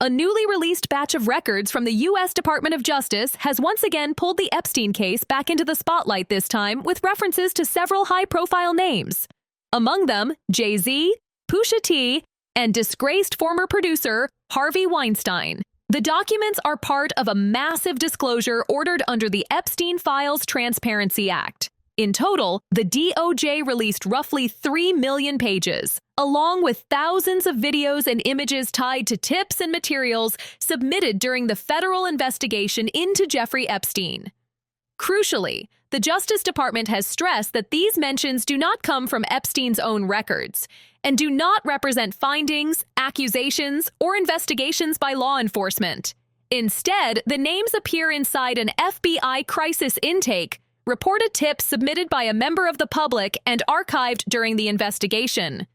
A newly released batch of records from the U.S. Department of Justice has once again pulled the Epstein case back into the spotlight, this time with references to several high-profile names. Among them, Jay-Z, Pusha T, and disgraced former producer Harvey Weinstein. The documents are part of a massive disclosure ordered under the Epstein Files Transparency Act. In total, the DOJ released roughly 3 million pages, along with thousands of videos and images tied to tips and materials submitted during the federal investigation into Jeffrey Epstein. Crucially, the Justice Department has stressed that these mentions do not come from Epstein's own records and do not represent findings, accusations, or investigations by law enforcement. Instead, the names appear inside an FBI crisis intake, reported tips submitted by a member of the public and archived during the investigation.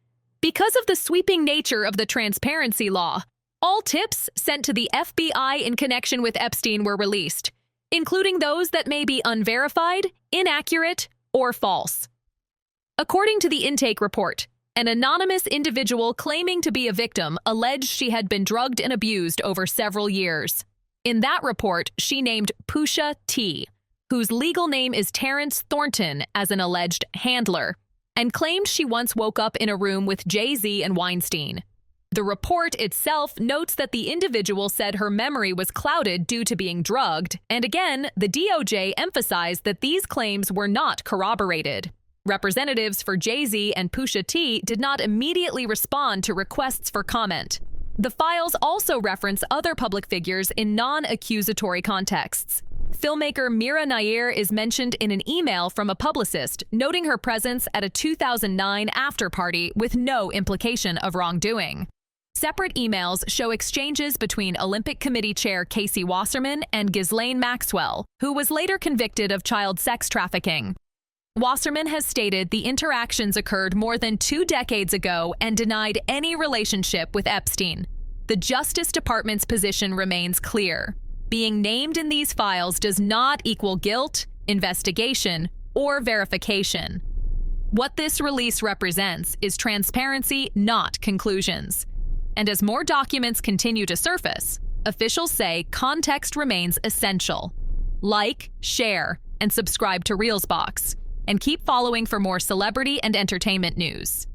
Because of the sweeping nature of the transparency law, all tips sent to the FBI in connection with Epstein were released, including those that may be unverified, inaccurate, or false. According to the intake report, an anonymous individual claiming to be a victim alleged she had been drugged and abused over several years. In that report, she named Pusha T, whose legal name is Terrence Thornton, as an alleged handler, and claimed she once woke up in a room with Jay-Z and Weinstein. The report itself notes that the individual said her memory was clouded due to being drugged, and again, the DOJ emphasized that these claims were not corroborated. Representatives for Jay-Z and Pusha T did not immediately respond to requests for comment. The files also reference other public figures in non-accusatory contexts. Filmmaker Mira Nair is mentioned in an email from a publicist noting her presence at a 2009 after-party with no implication of wrongdoing. Separate emails show exchanges between Olympic Committee Chair Casey Wasserman and Ghislaine Maxwell, who was later convicted of child sex trafficking. Wasserman has stated the interactions occurred more than 2 decades ago and denied any relationship with Epstein. The Justice Department's position remains clear. Being named in these files does not equal guilt, investigation, or verification. What this release represents is transparency, not conclusions. And as more documents continue to surface, officials say context remains essential. Like, share, and subscribe to ReelsBox, and keep following for more celebrity and entertainment news.